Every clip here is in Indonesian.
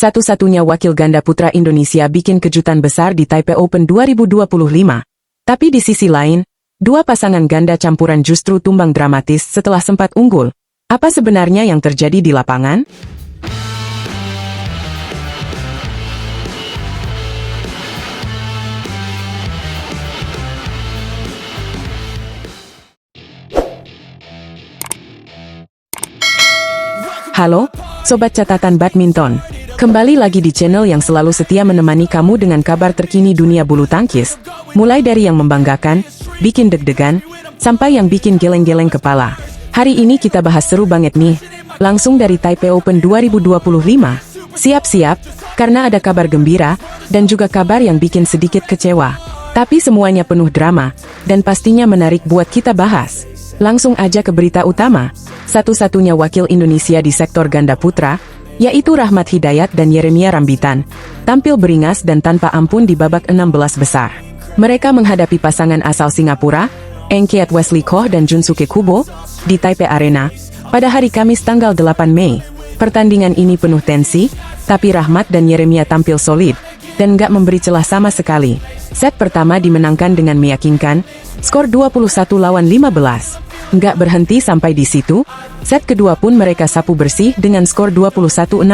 Satu-satunya wakil ganda putra Indonesia bikin kejutan besar di Taipei Open 2025. Tapi di sisi lain, dua pasangan ganda campuran justru tumbang dramatis setelah sempat unggul. Apa sebenarnya yang terjadi di lapangan? Halo, Sobat Catatan Badminton. Kembali lagi di channel yang selalu setia menemani kamu dengan kabar terkini dunia bulu tangkis. Mulai dari yang membanggakan, bikin deg-degan, sampai yang bikin geleng-geleng kepala. Hari ini kita bahas seru banget nih. Langsung dari Taipei Open 2025. Siap-siap, karena ada kabar gembira, dan juga kabar yang bikin sedikit kecewa. Tapi semuanya penuh drama, dan pastinya menarik buat kita bahas. Langsung aja ke berita utama. Satu-satunya wakil Indonesia di sektor ganda putra, yaitu Rahmat Hidayat dan Yeremia Rambitan, tampil beringas dan tanpa ampun di babak 16 besar. Mereka menghadapi pasangan asal Singapura, Eng Kiat Wesley Koh dan Junsuke Kubo, di Taipei Arena, pada hari Kamis tanggal 8 Mei. Pertandingan ini penuh tensi, tapi Rahmat dan Yeremia tampil solid, dan gak memberi celah sama sekali. Set pertama dimenangkan dengan meyakinkan, skor 21-15. Nggak berhenti sampai di situ, set kedua pun mereka sapu bersih dengan skor 21-16.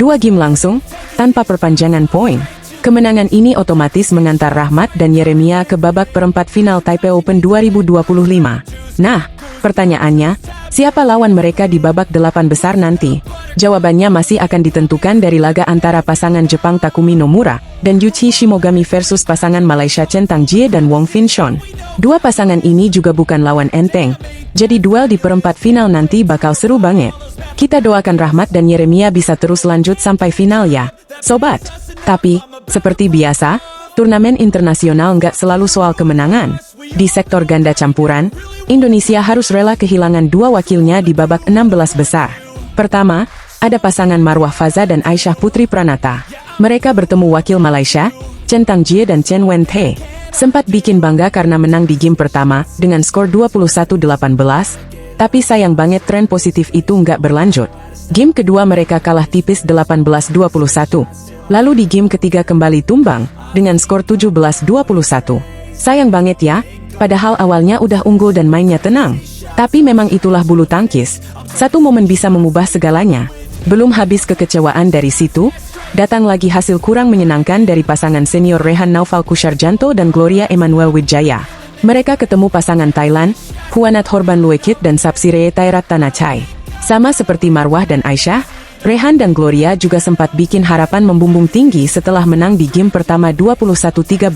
Dua game langsung, tanpa perpanjangan poin. Kemenangan ini otomatis mengantar Rahmat dan Yeremia ke babak perempat final Taipei Open 2025. Nah, pertanyaannya, siapa lawan mereka di babak 8 besar nanti? Jawabannya masih akan ditentukan dari laga antara pasangan Jepang Takumi Nomura dan Yuichi Shimogami versus pasangan Malaysia Chen Tangjie dan Wong Fin Shon. Dua pasangan ini juga bukan lawan enteng, jadi duel di perempat final nanti bakal seru banget. Kita doakan Rahmat dan Yeremia bisa terus lanjut sampai final ya, Sobat. Tapi, seperti biasa, turnamen internasional nggak selalu soal kemenangan. Di sektor ganda campuran, Indonesia harus rela kehilangan dua wakilnya di babak 16 besar. Pertama, ada pasangan Marwah Faza dan Aisyah Putri Pranata. Mereka bertemu wakil Malaysia, Chen Tangjie dan Chen Wen-Tae. Sempat bikin bangga karena menang di game pertama dengan skor 21-18, tapi sayang banget tren positif itu nggak berlanjut. Game kedua mereka kalah tipis 18-21. Lalu di game ketiga kembali tumbang dengan skor 17-21. Sayang banget ya, padahal awalnya udah unggul dan mainnya tenang. Tapi memang itulah bulu tangkis. Satu momen bisa mengubah segalanya. Belum habis kekecewaan dari situ, datang lagi hasil kurang menyenangkan dari pasangan senior Rehan Naufal Kusharjanto dan Gloria Emmanuel Wijaya. Mereka ketemu pasangan Thailand, Huanat Horban Luekit dan Sapsiree Thairattanachai. Sama seperti Marwah dan Aisyah, Rehan dan Gloria juga sempat bikin harapan membumbung tinggi setelah menang di game pertama 21-13.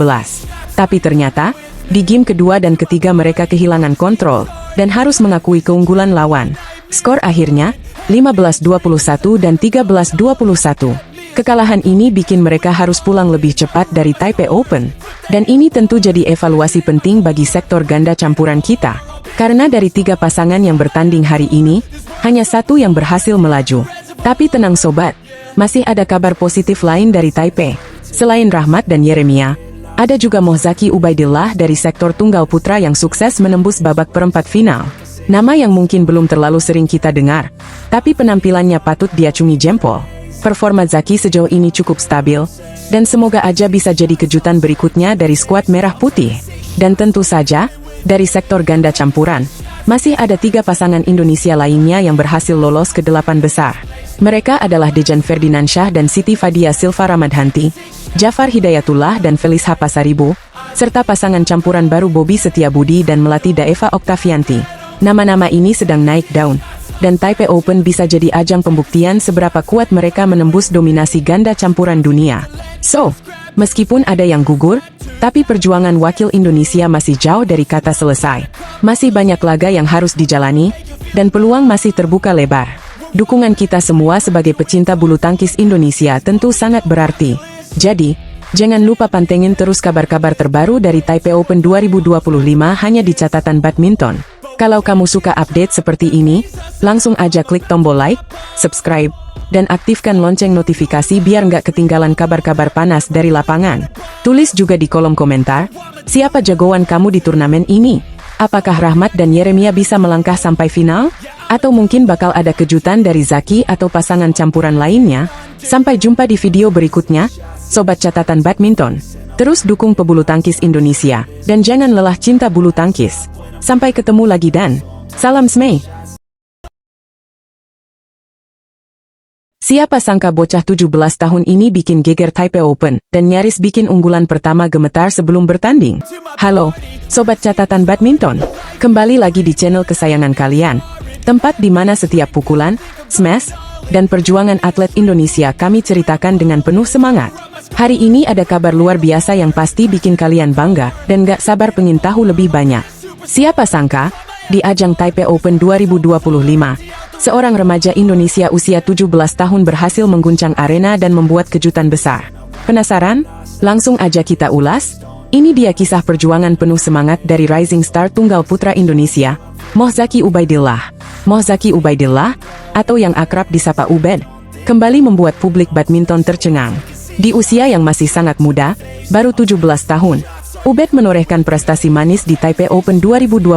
Tapi ternyata, di game kedua dan ketiga mereka kehilangan kontrol, dan harus mengakui keunggulan lawan. Skor akhirnya, 15-21 dan 13-21. Kekalahan ini bikin mereka harus pulang lebih cepat dari Taipei Open. Dan ini tentu jadi evaluasi penting bagi sektor ganda campuran kita. Karena dari 3 pasangan yang bertanding hari ini, hanya satu yang berhasil melaju. Tapi tenang sobat, masih ada kabar positif lain dari Taipei. Selain Rahmat dan Yeremia, ada juga Mohzaki Ubaidillah dari sektor tunggal putra yang sukses menembus babak perempat final. Nama yang mungkin belum terlalu sering kita dengar, tapi penampilannya patut diacungi jempol. Performa Zaki sejauh ini cukup stabil, dan semoga aja bisa jadi kejutan berikutnya dari skuad merah putih. Dan tentu saja, dari sektor ganda campuran, masih ada 3 pasangan Indonesia lainnya yang berhasil lolos ke 8 besar. Mereka adalah Dejan Ferdinansyah dan Siti Fadia Silva Ramadhanti, Jafar Hidayatullah dan Felis Hapasaribu, serta pasangan campuran baru Bobby Setiabudi dan Melati Daeva Oktavianti. Nama-nama ini sedang naik daun, dan Taipei Open bisa jadi ajang pembuktian seberapa kuat mereka menembus dominasi ganda campuran dunia. So, meskipun ada yang gugur, tapi perjuangan wakil Indonesia masih jauh dari kata selesai. Masih banyak laga yang harus dijalani, dan peluang masih terbuka lebar. Dukungan kita semua sebagai pecinta bulu tangkis Indonesia tentu sangat berarti. Jadi, jangan lupa pantengin terus kabar-kabar terbaru dari Taipei Open 2025 hanya di Catatan Badminton. Kalau kamu suka update seperti ini, langsung aja klik tombol like, subscribe, dan aktifkan lonceng notifikasi biar nggak ketinggalan kabar-kabar panas dari lapangan. Tulis juga di kolom komentar, siapa jagoan kamu di turnamen ini? Apakah Rahmat dan Yeremia bisa melangkah sampai final? Atau mungkin bakal ada kejutan dari Zaki atau pasangan campuran lainnya? Sampai jumpa di video berikutnya, Sobat Catatan Badminton. Terus dukung pebulu tangkis Indonesia, dan jangan lelah cinta bulu tangkis. Sampai ketemu lagi dan salam Smay. Siapa sangka bocah 17 tahun ini bikin geger Taipei Open, dan nyaris bikin unggulan pertama gemetar sebelum bertanding. Halo, Sobat Catatan Badminton. Kembali lagi di channel kesayangan kalian. Tempat di mana setiap pukulan, smash, dan perjuangan atlet Indonesia kami ceritakan dengan penuh semangat. Hari ini ada kabar luar biasa yang pasti bikin kalian bangga, dan gak sabar pengen tahu lebih banyak. Siapa sangka, di ajang Taipei Open 2025, seorang remaja Indonesia usia 17 tahun berhasil mengguncang arena dan membuat kejutan besar. Penasaran? Langsung aja kita ulas. Ini dia kisah perjuangan penuh semangat dari rising star tunggal putra Indonesia, Mohzaki Ubaidillah. Mohzaki Ubaidillah, atau yang akrab disapa Ubed, kembali membuat publik badminton tercengang. Di usia yang masih sangat muda, baru 17 tahun, Ubed menorehkan prestasi manis di Taipei Open 2025.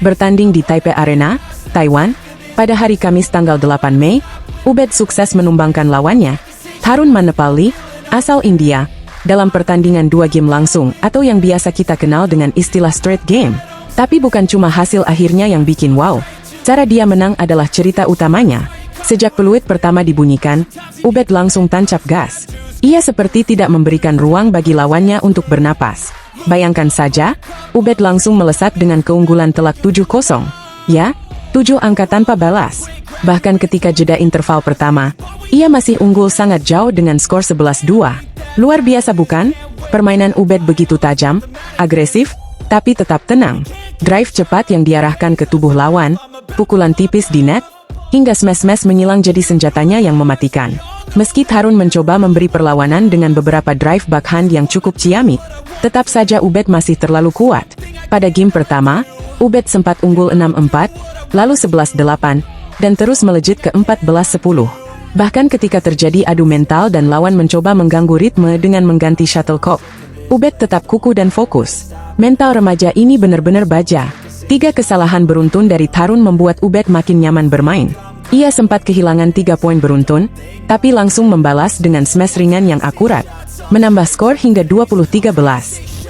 Bertanding di Taipei Arena, Taiwan, pada hari Kamis tanggal 8 Mei, Ubed sukses menumbangkan lawannya, Tarun Manepali, asal India, dalam pertandingan 2 game langsung atau yang biasa kita kenal dengan istilah straight game. Tapi bukan cuma hasil akhirnya yang bikin wow. Cara dia menang adalah cerita utamanya. Sejak peluit pertama dibunyikan, Ubed langsung tancap gas. Ia seperti tidak memberikan ruang bagi lawannya untuk bernapas. Bayangkan saja, Ubed langsung melesat dengan keunggulan telak 7-0. Ya, 7 angka tanpa balas. Bahkan ketika jeda interval pertama, ia masih unggul sangat jauh dengan skor 11-2. Luar biasa bukan? Permainan Ubed begitu tajam, agresif, tapi tetap tenang. Drive cepat yang diarahkan ke tubuh lawan, pukulan tipis di net, hingga smash-smash menyilang jadi senjatanya yang mematikan. Meski Tarun mencoba memberi perlawanan dengan beberapa drive backhand yang cukup ciamik, tetap saja Ubed masih terlalu kuat. Pada game pertama, Ubed sempat unggul 6-4, lalu 11-8, dan terus melejit ke 14-10. Bahkan ketika terjadi adu mental dan lawan mencoba mengganggu ritme dengan mengganti shuttlecock, Ubed tetap kukuh dan fokus. Mental remaja ini benar-benar baja. 3 kesalahan beruntun dari Tarun membuat Ubed makin nyaman bermain. Ia sempat kehilangan 3 poin beruntun, tapi langsung membalas dengan smash ringan yang akurat, menambah skor hingga 20-13.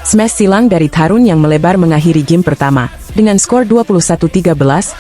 Smash silang dari Tarun yang melebar mengakhiri game pertama, dengan skor 21-13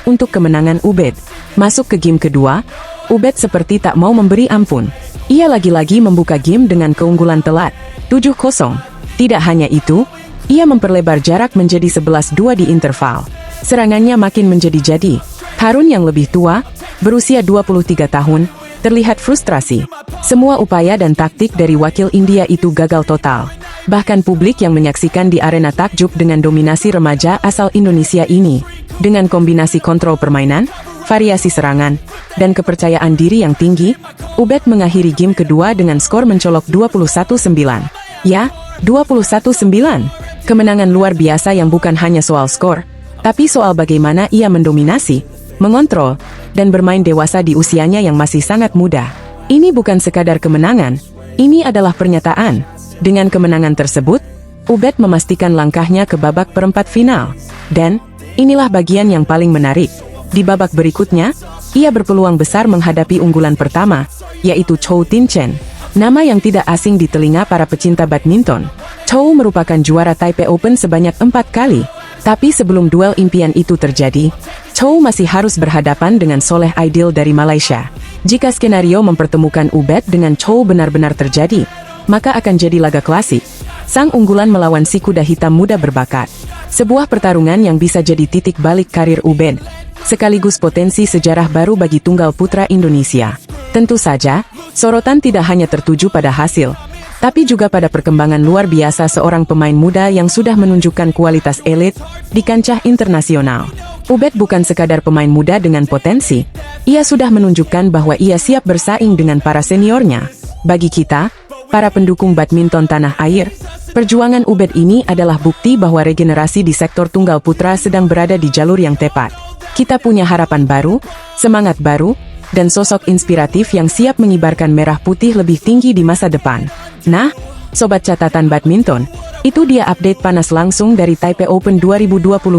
untuk kemenangan Ubed. Masuk ke game kedua, Ubed seperti tak mau memberi ampun. Ia lagi-lagi membuka game dengan keunggulan telat, 7-0. Tidak hanya itu, ia memperlebar jarak menjadi 11-2 di interval. Serangannya makin menjadi-jadi. Tarun yang lebih tua, berusia 23 tahun, terlihat frustrasi. Semua upaya dan taktik dari wakil India itu gagal total. Bahkan publik yang menyaksikan di arena takjub dengan dominasi remaja asal Indonesia ini. Dengan kombinasi kontrol permainan, variasi serangan, dan kepercayaan diri yang tinggi, Ubed mengakhiri game kedua dengan skor mencolok 21-9. Ya, 21-9. Kemenangan luar biasa yang bukan hanya soal skor, tapi soal bagaimana ia mendominasi, mengontrol, dan bermain dewasa di usianya yang masih sangat muda. Ini bukan sekadar kemenangan, ini adalah pernyataan. Dengan kemenangan tersebut, Ubed memastikan langkahnya ke babak perempat final. Dan, inilah bagian yang paling menarik. Di babak berikutnya, ia berpeluang besar menghadapi unggulan pertama, yaitu Chou Tin-chen. Nama yang tidak asing di telinga para pecinta badminton. Chou merupakan juara Taipei Open sebanyak 4 kali. Tapi sebelum duel impian itu terjadi, Chou masih harus berhadapan dengan Soleh Aidil dari Malaysia. Jika skenario mempertemukan Ubed dengan Chou benar-benar terjadi, maka akan jadi laga klasik. Sang unggulan melawan si kuda hitam muda berbakat. Sebuah pertarungan yang bisa jadi titik balik karir Ubed, sekaligus potensi sejarah baru bagi tunggal putra Indonesia. Tentu saja, sorotan tidak hanya tertuju pada hasil, tapi juga pada perkembangan luar biasa seorang pemain muda yang sudah menunjukkan kualitas elit di kancah internasional. Ubed bukan sekadar pemain muda dengan potensi, ia sudah menunjukkan bahwa ia siap bersaing dengan para seniornya. Bagi kita, para pendukung badminton tanah air, perjuangan Ubed ini adalah bukti bahwa regenerasi di sektor tunggal putra sedang berada di jalur yang tepat. Kita punya harapan baru, semangat baru, dan sosok inspiratif yang siap mengibarkan merah putih lebih tinggi di masa depan. Nah, Sobat Catatan Badminton, itu dia update panas langsung dari Taipei Open 2025.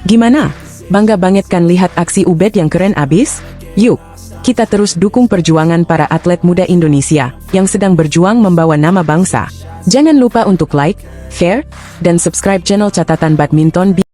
Gimana? Bangga banget kan lihat aksi Ubed yang keren abis? Yuk, kita terus dukung perjuangan para atlet muda Indonesia yang sedang berjuang membawa nama bangsa. Jangan lupa untuk like, share, dan subscribe channel Catatan Badminton.